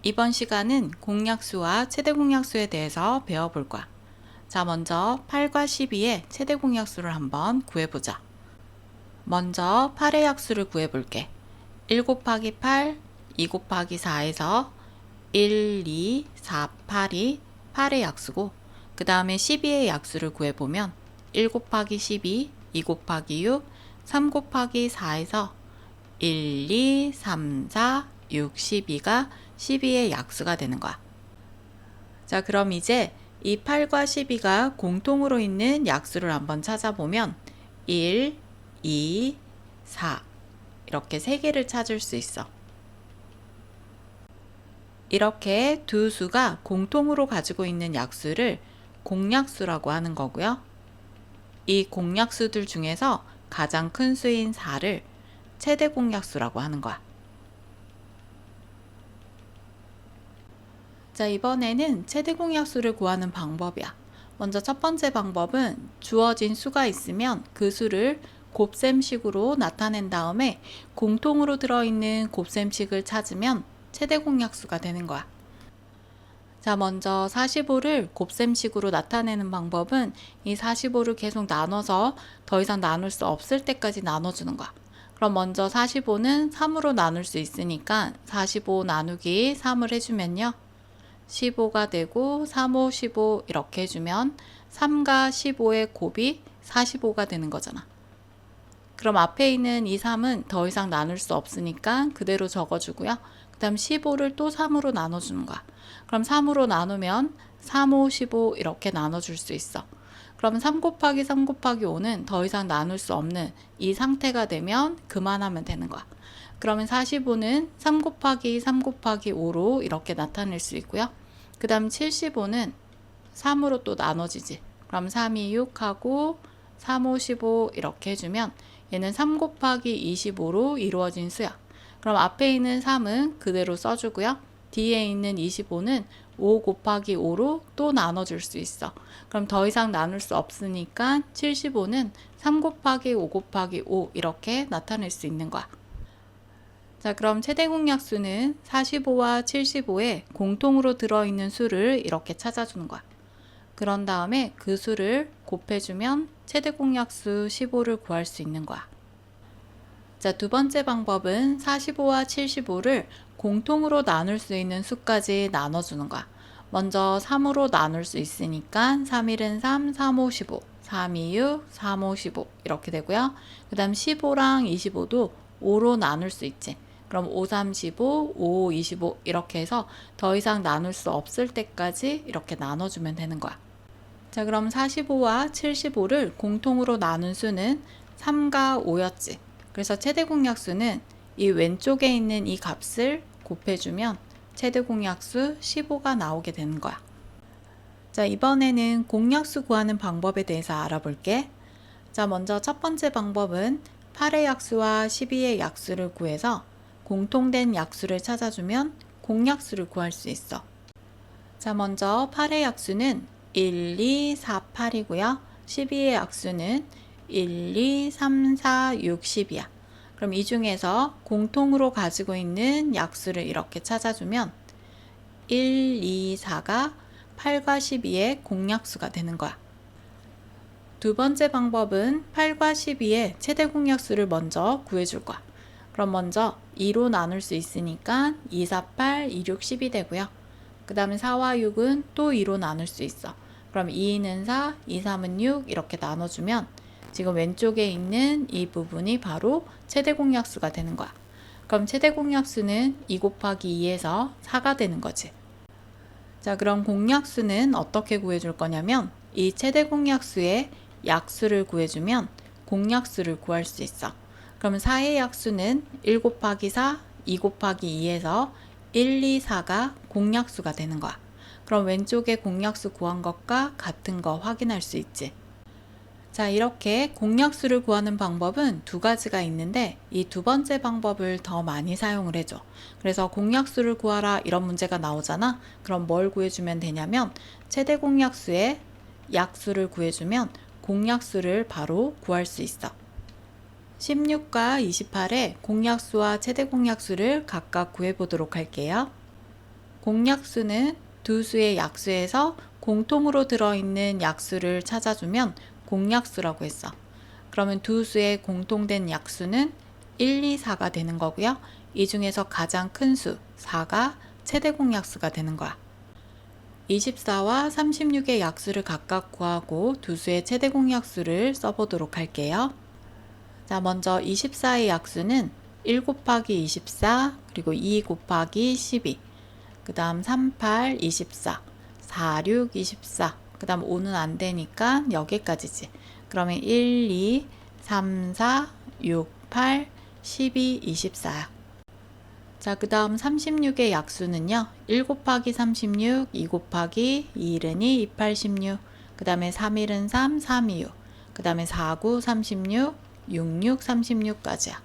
이번 시간은 공약수와 최대 공약수에 대해서 배워볼 거야. 자, 먼저 8과 12의 최대 공약수를 한번 구해보자. 먼저 8의 약수를 구해볼게. 1 곱하기 8, 2 곱하기 4에서 1, 2, 4, 8이 8의 약수고, 그 다음에 12의 약수를 구해보면 1 곱하기 12, 2 곱하기 6, 3 곱하기 4에서 1, 2, 3, 4, 6, 12가 12의 약수가 되는 거야. 자, 그럼 이제 이 8과 12가 공통으로 있는 약수를 한번 찾아보면 1, 2, 4 이렇게 3개를 찾을 수 있어. 이렇게 두 수가 공통으로 가지고 있는 약수를 공약수라고 하는 거고요. 이 공약수들 중에서 가장 큰 수인 4를 최대 공약수라고 하는 거야. 자, 이번에는 최대 공약수를 구하는 방법이야. 먼저 첫 번째 방법은 주어진 수가 있으면 그 수를 곱셈식으로 나타낸 다음에 공통으로 들어있는 곱셈식을 찾으면 최대 공약수가 되는 거야. 자, 먼저 45를 곱셈식으로 나타내는 방법은 이 45를 계속 나눠서 더 이상 나눌 수 없을 때까지 나눠주는 거야. 그럼 먼저 45는 3으로 나눌 수 있으니까 45 나누기 3을 해주면요. 15가 되고 3, 5, 15 이렇게 해주면 3과 15의 곱이 45가 되는 거잖아. 그럼 앞에 있는 이 3은 더 이상 나눌 수 없으니까 그대로 적어주고요. 그 다음 15를 또 3으로 나눠주는 거야. 그럼 3으로 나누면 3, 5, 15 이렇게 나눠줄 수 있어. 그럼 3 곱하기 3 곱하기 5는 더 이상 나눌 수 없는 이 상태가 되면 그만하면 되는 거야. 그러면 45는 3 곱하기 3 곱하기 5로 이렇게 나타낼 수 있고요. 그 다음 75는 3으로 또 나눠지지. 그럼 3, 2, 6하고 3, 5, 15 이렇게 해주면 얘는 3 곱하기 25로 이루어진 수야. 그럼 앞에 있는 3은 그대로 써주고요. 뒤에 있는 25는 5 곱하기 5로 또 나눠줄 수 있어. 그럼 더 이상 나눌 수 없으니까 75는 3 곱하기 5 곱하기 5 이렇게 나타낼 수 있는 거야. 자, 그럼 최대 공약수는 45와 75에 공통으로 들어있는 수를 이렇게 찾아주는 거야. 그런 다음에 그 수를 곱해주면 최대 공약수 15를 구할 수 있는 거야. 자, 두 번째 방법은 45와 75를 공통으로 나눌 수 있는 수까지 나눠주는 거야. 먼저 3으로 나눌 수 있으니까 3, 1은 3, 3, 5, 15, 3, 2, 6, 3, 5, 15 이렇게 되고요. 그 다음 15랑 25도 5로 나눌 수 있지. 그럼 5, 3, 15, 5, 25 이렇게 해서 더 이상 나눌 수 없을 때까지 이렇게 나눠주면 되는 거야. 자, 그럼 45와 75를 공통으로 나눈 수는 3과 5였지. 그래서 최대 공약수는 이 왼쪽에 있는 이 값을 곱해주면 최대 공약수 15가 나오게 되는 거야. 자, 이번에는 공약수 구하는 방법에 대해서 알아볼게. 자, 먼저 첫 번째 방법은 8의 약수와 12의 약수를 구해서 공통된 약수를 찾아주면 공약수를 구할 수 있어. 자, 먼저 8의 약수는 1, 2, 4, 8이고요. 12의 약수는 1, 2, 3, 4, 6, 10이야. 그럼 이 중에서 공통으로 가지고 있는 약수를 이렇게 찾아주면 1, 2, 4가 8과 12의 공약수가 되는 거야. 두 번째 방법은 8과 12의 최대 공약수를 먼저 구해줄 거야. 그럼 먼저 2로 나눌 수 있으니까 2, 4, 8, 2, 6, 10이 되고요. 그 다음에 4와 6은 또 2로 나눌 수 있어. 그럼 2는 4, 2, 3은 6 이렇게 나눠주면 지금 왼쪽에 있는 이 부분이 바로 최대 공약수가 되는 거야. 그럼 최대 공약수는 2 곱하기 2에서 4가 되는 거지. 자, 그럼 공약수는 어떻게 구해줄 거냐면 이 최대 공약수의 약수를 구해주면 공약수를 구할 수 있어. 그럼 4의 약수는 1 곱하기 4, 2 곱하기 2에서 1, 2, 4가 공약수가 되는 거야. 그럼 왼쪽에 공약수 구한 것과 같은 거 확인할 수 있지. 자, 이렇게 공약수를 구하는 방법은 두 가지가 있는데 이 두 번째 방법을 더 많이 사용을 해줘. 그래서 공약수를 구하라 이런 문제가 나오잖아. 그럼 뭘 구해주면 되냐면 최대 공약수의 약수를 구해주면 공약수를 바로 구할 수 있어. 16과 28의 공약수와 최대 공약수를 각각 구해보도록 할게요. 공약수는 두 수의 약수에서 공통으로 들어있는 약수를 찾아주면 공약수라고 했어. 그러면 두 수의 공통된 약수는 1, 2, 4가 되는 거고요. 이 중에서 가장 큰 수, 4가 최대 공약수가 되는 거야. 24와 36의 약수를 각각 구하고 두 수의 최대 공약수를 써보도록 할게요. 자, 먼저 24의 약수는 1 곱하기 24, 그리고 2 곱하기 12, 그 다음 38, 24, 46, 24, 그 다음 5는 안 되니까 여기까지지. 그러면 1, 2, 3, 4, 6, 8, 12, 24야. 자, 그 다음 36의 약수는요. 1 곱하기 36, 2 곱하기 2일은 2, 2, 8, 16, 그 다음에 3일은 3, 3, 2, 6, 그 다음에 4, 9, 36, 6, 6, 36까지야.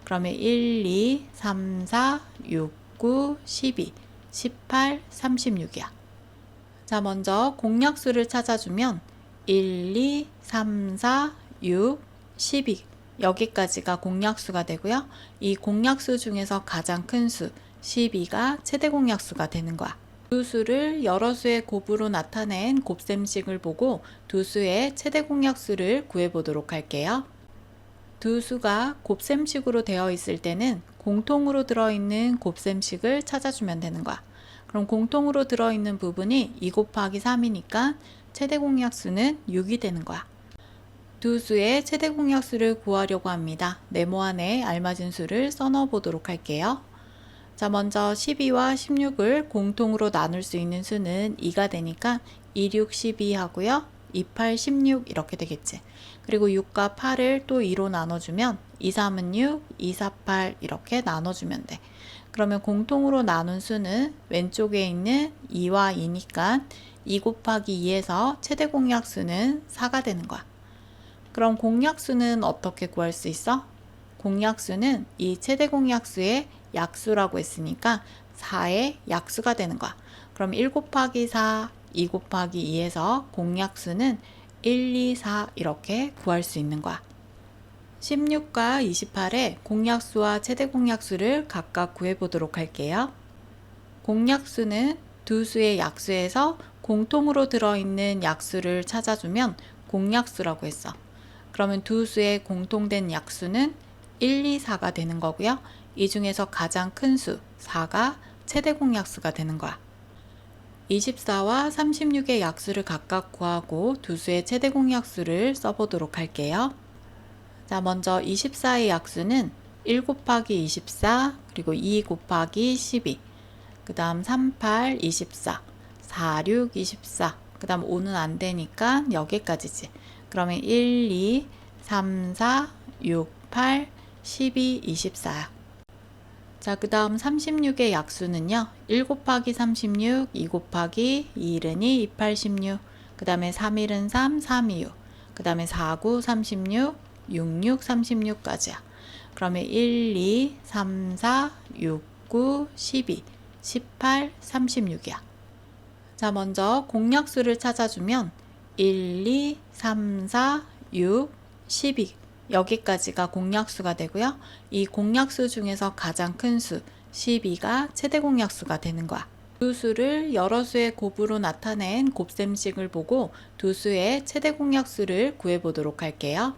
그러면 1, 2, 3, 4, 6, 9, 12, 18, 36이야. 자, 먼저 공약수를 찾아주면 1, 2, 3, 4, 6, 12 여기까지가 공약수가 되고요. 이 공약수 중에서 가장 큰 수, 12가 최대 공약수가 되는 거야. 두 수를 여러 수의 곱으로 나타낸 곱셈식을 보고 두 수의 최대 공약수를 구해보도록 할게요. 두 수가 곱셈식으로 되어 있을 때는 공통으로 들어있는 곱셈식을 찾아주면 되는 거야. 그럼 공통으로 들어있는 부분이 2 곱하기 3이니까 최대 공약수는 6이 되는 거야. 두 수의 최대 공약수를 구하려고 합니다. 네모 안에 알맞은 수를 써넣어 보도록 할게요. 자, 먼저 12와 16을 공통으로 나눌 수 있는 수는 2가 되니까 2, 6, 12 하고요. 2, 8, 16 이렇게 되겠지. 그리고 6과 8을 또 2로 나눠주면 2, 3은 6, 2, 4, 8 이렇게 나눠주면 돼. 그러면 공통으로 나눈 수는 왼쪽에 있는 2와 2니까 2 곱하기 2에서 최대 공약수는 4가 되는 거야. 그럼 공약수는 어떻게 구할 수 있어? 공약수는 이 최대 공약수의 약수라고 했으니까 4의 약수가 되는 거야. 그럼 1 곱하기 4, 2 곱하기 2에서 공약수는 1, 2, 4 이렇게 구할 수 있는 거야. 16과 28의 공약수와 최대 공약수를 각각 구해보도록 할게요. 공약수는 두 수의 약수에서 공통으로 들어있는 약수를 찾아주면 공약수라고 했어. 그러면 두 수의 공통된 약수는 1, 2, 4가 되는 거고요. 이 중에서 가장 큰 수, 4가 최대 공약수가 되는 거야. 24와 36의 약수를 각각 구하고 두 수의 최대 공약수를 써보도록 할게요. 자, 먼저 24의 약수는 1 곱하기 24, 그리고 2 곱하기 12, 그 다음 38, 24, 46, 24, 그 다음 5는 안 되니까 여기까지지. 그러면 1, 2, 3, 4, 6, 8, 12, 24야. 자, 그 다음 36의 약수는요. 1 곱하기 36, 2 곱하기 2일은 2, 2, 8, 16, 그 다음에 3일은 3, 3, 2, 6, 그 다음에 4, 9, 36, 6, 6, 36까지야. 그러면 1, 2, 3, 4, 6, 9, 12, 18, 36이야. 자, 먼저 공약수를 찾아주면 1, 2, 3, 4, 6, 12 여기까지가 공약수가 되고요. 이 공약수 중에서 가장 큰 수, 12가 최대 공약수가 되는 거야. 두 수를 여러 수의 곱으로 나타낸 곱셈식을 보고 두 수의 최대 공약수를 구해보도록 할게요.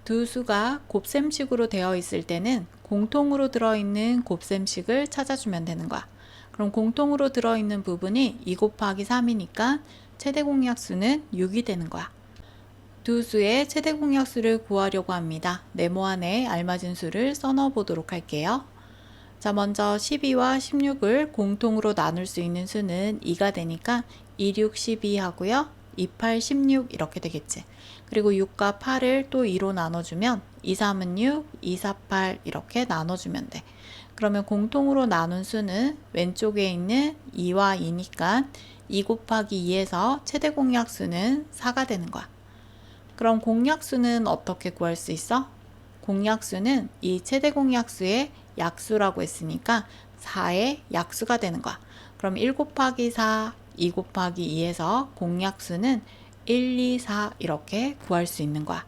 두 수가 곱셈식으로 되어 있을 때는 공통으로 들어있는 곱셈식을 찾아주면 되는 거야. 그럼 공통으로 들어있는 부분이 2 곱하기 3이니까 최대 공약수는 6이 되는 거야. 두 수의 최대 공약수를 구하려고 합니다. 네모 안에 알맞은 수를 써넣어 보도록 할게요. 자, 먼저 12와 16을 공통으로 나눌 수 있는 수는 2가 되니까 2, 6, 12 하고요. 2, 8, 16 이렇게 되겠지. 그리고 6과 8을 또 2로 나눠주면 2, 3은 6, 2, 4, 8 이렇게 나눠주면 돼. 그러면 공통으로 나눈 수는 왼쪽에 있는 2와 2니까 2 곱하기 2에서 최대 공약수는 4가 되는 거야. 그럼 공약수는 어떻게 구할 수 있어? 공약수는 이 최대 공약수의 약수라고 했으니까 4의 약수가 되는 거야. 그럼 1 곱하기 4, 2 곱하기 2에서 공약수는 1, 2, 4 이렇게 구할 수 있는 거야.